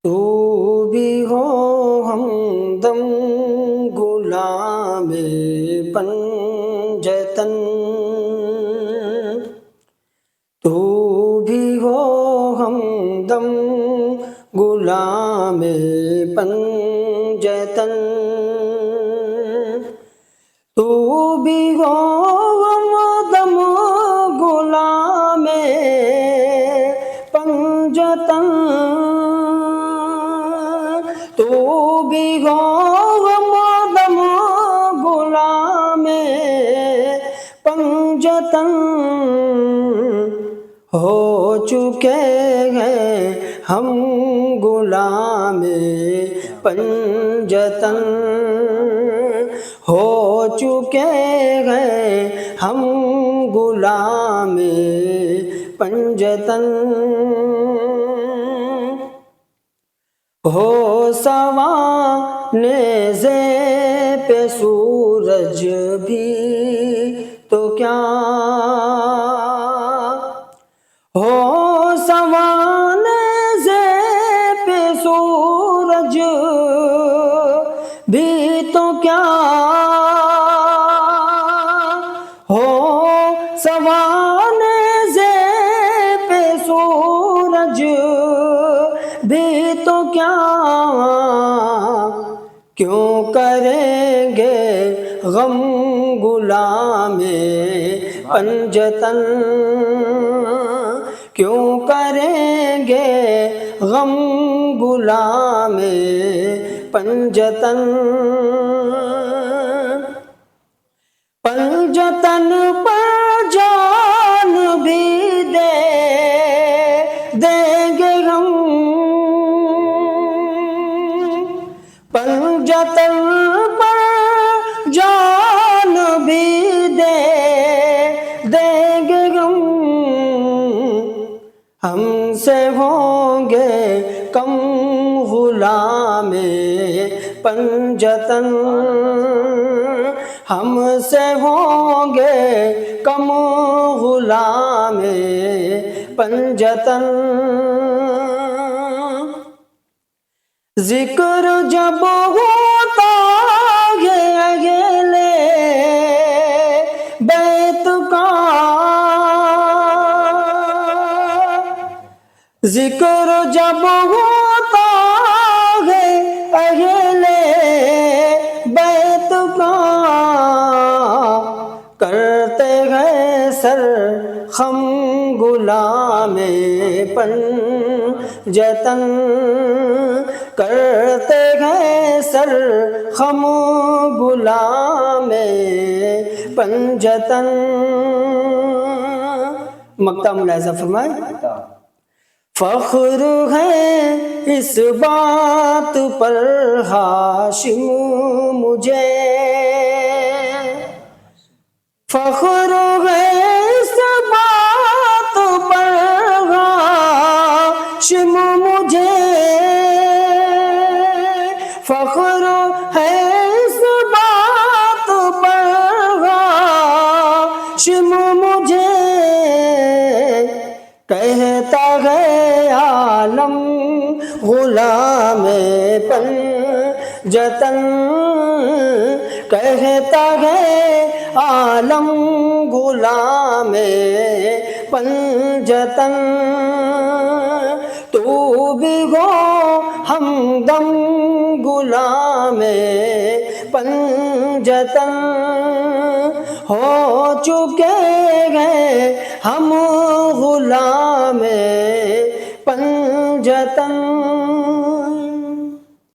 تو بھی ہو ہمدم غلام پنجتن، تو بھی ہو ہمدم غلام پنجتن، تو بھی ہو ہمدم غلام پنجتن، تو بھی ہو ہمدم غلام پنجتن، ہو چکے ہیں ہم غلام پنجتن، ہو چکے ہیں ہم غلام پنجتن، ہو سوانے پہ سورج بھی تو کیا، ہو سوانے پہ سورج بھی تو کیا، ہو سوانے پہ سورج بھی تو کیا، کیوں کریں گے غم غلام پنجتن، کیوں کریں گے غم غلام پنجتن، پنجتن پر جان بھی دیں گے ہم، پنجتن پر جان بھی دیں گے ہم سے ہوں گے کم غلام پنجتن، ہم سے ہوں گے کم غلام پنجتن، ذکر جب ہوتا ہے اہل بیت کا، ذکر جب ہوتا ہے اہل بیت کا، کرتے ہیں سر خم غلام پنجتن، کرتے ہیں سر خم غلام پنجتن، مقطع ملاحظہ فرمائیں، فخر ہے اس بات پر ہاشم مجھے، فخر ہے اس بات پر ہاشم مجھے، فخر ہے اس بات پر ہاشم مجھے، کہتا ہے عالم غلام پنجتن، کہتا ہے عالم غلام پنجتن، تو بھی ہو ہمدم غلام پنجتن، ہو چکے ہیں ہم غلام پنجتن،